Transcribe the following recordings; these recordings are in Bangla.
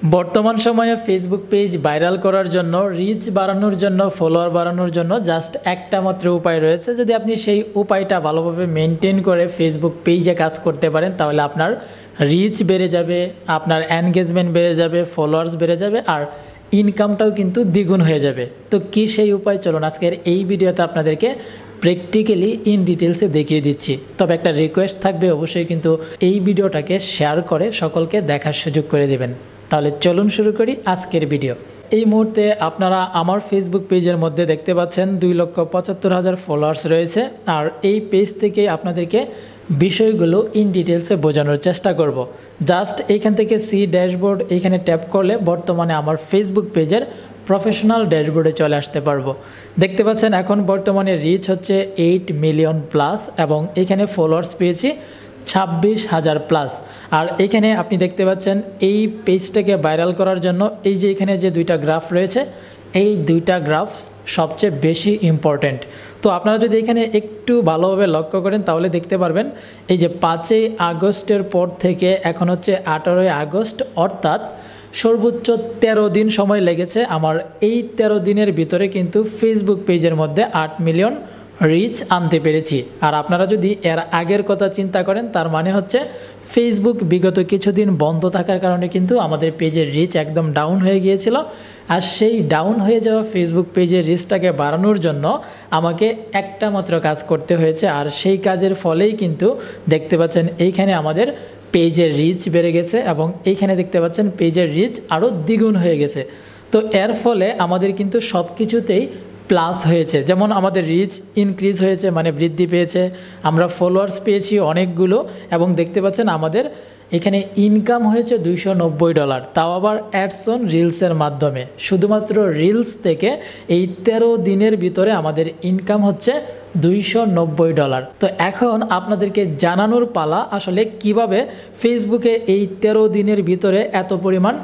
বর্তমান সময়ে ফেসবুক পেজ ভাইরাল করার জন্য, রিচ বাড়ানোর জন্য, ফলোয়ার বাড়ানোর জন্য জাস্ট একটা মাত্র উপায় রয়েছে। যদি আপনি সেই উপায়টা ভালোভাবে মেনটেন করে ফেসবুক পেজে কাজ করতে পারেন, তাহলে আপনার রিচ বেড়ে যাবে, আপনার এনগেজমেন্ট বেড়ে যাবে, ফলোয়ার্স বেড়ে যাবে, আর ইনকামটাও কিন্তু দ্বিগুণ হয়ে যাবে। তো কি সেই উপায়, চলুন আজকের এই ভিডিওতে আপনাদেরকে প্র্যাকটিক্যালি ইন ডিটেলসে দেখিয়ে দিচ্ছি। তবে একটা রিকোয়েস্ট থাকবে, অবশ্যই কিন্তু এই ভিডিওটাকে শেয়ার করে সকলকে দেখার সুযোগ করে দেবেন। তাহলে চলুন শুরু করি আজকের ভিডিও। এই মুহূর্তে আপনারা আমার ফেসবুক পেজের মধ্যে দেখতে পাচ্ছেন 2,75,000 ফলোয়ার্স রয়েছে। আর এই পেজ থেকে আপনাদেরকে বিষয়গুলো ইন ডিটেলসে বোঝানোর চেষ্টা করব। জাস্ট এইখান থেকে সি ড্যাশবোর্ড এইখানে ট্যাপ করলে বর্তমানে আমার ফেসবুক পেজের প্রফেশনাল ড্যাশবোর্ডে চলে আসতে পারবো। দেখতে পাচ্ছেন এখন বর্তমানে রিচ হচ্ছে 8 মিলিয়ন প্লাস এবং এখানে ফলোয়ার্স পেয়েছি 26,000 প্লাস। আর এখানে আপনি দেখতে পাচ্ছেন এই পেজটাকে ভাইরাল করার জন্য এই যে এখানে যে দুইটা গ্রাফ রয়েছে, এই দুইটা গ্রাফ সবচেয়ে বেশি ইম্পর্ট্যান্ট। তো আপনারা যদি এখানে একটু ভালোভাবে লক্ষ্য করেন তাহলে দেখতে পারবেন এই যে 5ই আগস্টের পর থেকে এখন হচ্ছে 18ই আগস্ট, অর্থাৎ সর্বোচ্চ 13 দিন সময় লেগেছে আমার। এই 13 দিনের ভিতরে কিন্তু ফেসবুক পেজের মধ্যে 8 মিলিয়ন রিচ আনতে পেরেছি। আর আপনারা যদি এর আগের কথা চিন্তা করেন, তার মানে হচ্ছে ফেসবুক বিগত কিছুদিন বন্ধ থাকার কারণে কিন্তু আমাদের পেজের রিচ একদম ডাউন হয়ে গিয়েছিল। আর সেই ডাউন হয়ে যাওয়া ফেসবুক পেজের রিচটাকে বাড়ানোর জন্য আমাকে একটা মাত্র কাজ করতে হয়েছে। আর সেই কাজের ফলেই কিন্তু দেখতে পাচ্ছেন এইখানে আমাদের পেজের রিচ বেড়ে গেছে এবং এইখানে দেখতে পাচ্ছেন পেজের রিচ আরও দ্বিগুণ হয়ে গেছে। তো এর ফলে আমাদের কিন্তু সব কিছুতেই প্লাস হয়েছে। যেমন আমাদের রিচ ইনক্রিজ হয়েছে, মানে বৃদ্ধি পেয়েছে, আমরা ফলোয়ার্স পেয়েছি অনেকগুলো, এবং দেখতে পাচ্ছেন আমাদের এখানে ইনকাম হয়েছে $290, তাও আবার অ্যাডস অন রিলসের মাধ্যমে। শুধুমাত্র রিলস থেকে এই 13 দিনের ভিতরে আমাদের ইনকাম হচ্ছে $290। তো এখন আপনাদেরকে জানানোর পালা আসলে কিভাবে ফেসবুকে এই 13 দিনের ভিতরে এত পরিমাণ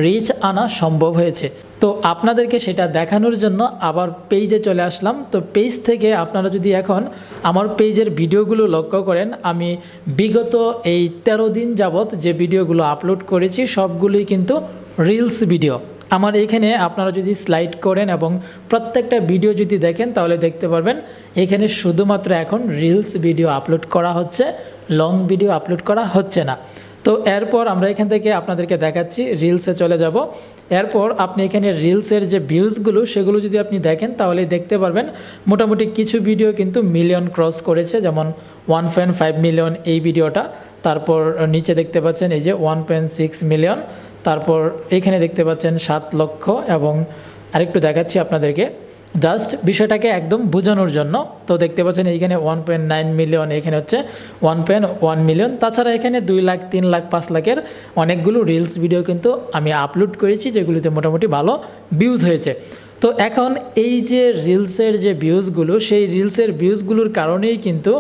রিচ আনা সম্ভব হয়েছে। তো আপনাদেরকে সেটা দেখানোর জন্য আবার পেজে চলে আসলাম। তো পেজ থেকে আপনারা যদি এখন আমার পেজের ভিডিওগুলো লক্ষ্য করেন, আমি বিগত এই 13 দিন যাবত যে ভিডিওগুলো আপলোড করেছি সবগুলোই কিন্তু রিলস ভিডিও। আমার এখানে আপনারা যদি স্লাইড করেন এবং প্রত্যেকটা ভিডিও যদি দেখেন তাহলে দেখতে পারবেন এখানে শুধুমাত্র এখন রিলস ভিডিও আপলোড করা হচ্ছে, লং ভিডিও আপলোড করা হচ্ছে না। তো এরপর আমরা এখান থেকে আপনাদেরকে দেখাচ্ছি, রিলসে চলে যাব। এরপর আপনি এখানে রিলসের যে ভিউজগুলো সেগুলো যদি আপনি দেখেন তাহলে দেখতে পারবেন মোটামুটি কিছু ভিডিও কিন্তু মিলিয়ন ক্রস করেছে, যেমন 1.5 মিলিয়ন এই ভিডিওটা। তারপর নিচে দেখতে পাচ্ছেন এই যে 1.6 মিলিয়ন। তারপর এখানে দেখতে পাচ্ছেন 7 লক্ষ, এবং আরেকটু দেখাচ্ছি আপনাদেরকে জাস্ট বিষয়টাকে একদম বোঝানোর জন্য। তো দেখতে পাচ্ছেন এইখানে 1.9 মিলিয়ন, এখানে হচ্ছে 1.1 মিলিয়ন। তাছাড়া এখানে 2 লাখ, 3 লাখ, 5 লাখের অনেকগুলো রিলস ভিডিও কিন্তু আমি আপলোড করেছি, যেগুলিতে মোটামুটি ভালো ভিউজ হয়েছে। তো এখন এই যে রিলসের যে ভিউজগুলো, সেই রিলসের ভিউজগুলোর কারণেই কিন্তু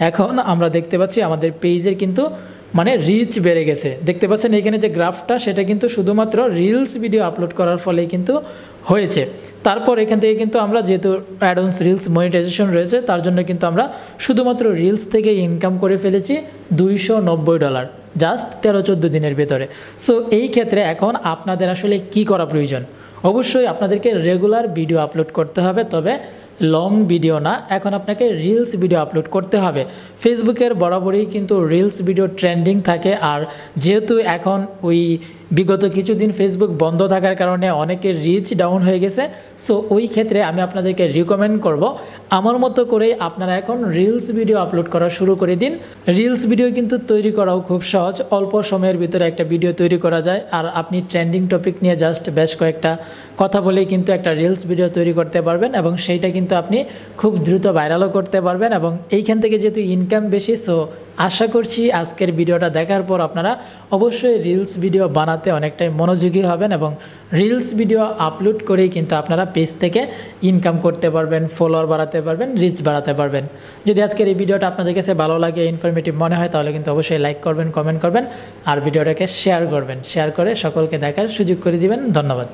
এখন আমরা দেখতে পাচ্ছি আমাদের পেজের কিন্তু মানে রিচ বেড়ে গেছে। দেখতে পাচ্ছেন এখানে যে গ্রাফটা, সেটা কিন্তু শুধুমাত্র রিলস ভিডিও আপলোড করার ফলেই কিন্তু হয়েছে। তারপর এখান থেকে কিন্তু আমরা যেহেতু অ্যাডভান্স রিলস মনিটাইজেশন রয়েছে, তার জন্য কিন্তু আমরা শুধুমাত্র রিলস থেকে ইনকাম করে ফেলেছি $290 জাস্ট 13-14 দিনের ভেতরে। সো এই ক্ষেত্রে এখন আপনাদের আসলে কি করা প্রয়োজন? অবশ্যই আপনাদেরকে রেগুলার ভিডিও আপলোড করতে হবে, তবে লং ভিডিও না। এখন আপনাকে রিলস ভিডিও আপলোড করতে হবে। ফেসবুকের বরাবরই কিন্তু রিলস ভিডিও ট্রেন্ডিং থাকে। আর যেহেতু এখন ওই বিগত কিছুদিন ফেসবুক বন্ধ থাকার কারণে অনেকের রিচ ডাউন হয়ে গেছে, সো ওই ক্ষেত্রে আমি আপনাদেরকে রিকমেন্ড করব আমার মতো করে আপনারা এখন রিলস ভিডিও আপলোড করা শুরু করে দিন। রিলস ভিডিও কিন্তু তৈরি করাও খুব সহজ, অল্প সময়ের ভিতরে একটা ভিডিও তৈরি করা যায়। আর আপনি ট্রেন্ডিং টপিক নিয়ে জাস্ট বেশ কয়েকটা কথা বলেই কিন্তু একটা রিলস ভিডিও তৈরি করতে পারবেন, এবং সেইটা কিন্তু আপনি খুব দ্রুত ভাইরালও করতে পারবেন। এবং এইখান থেকে যেহেতু ইনকাম বেশি, সো আশা করছি আজকের ভিডিওটা দেখার পর আপনারা অবশ্যই রিলস ভিডিও বানাতে অনেকটাই মনোযোগী হবেন, এবং রিলস ভিডিও আপলোড করেই কিন্তু আপনারা পেজ থেকে ইনকাম করতে পারবেন, ফলোয়ার বাড়াতে পারবেন, রিচ বাড়াতে পারবেন। যদি আজকের এই ভিডিওটা আপনাদের কাছে ভালো লাগে, ইনফরমেটিভ মনে হয়, তাহলে কিন্তু অবশ্যই লাইক করবেন, কমেন্ট করবেন, আর ভিডিওটাকে শেয়ার করবেন। শেয়ার করে সকলকে দেখার সুযোগ করে দিবেন। ধন্যবাদ।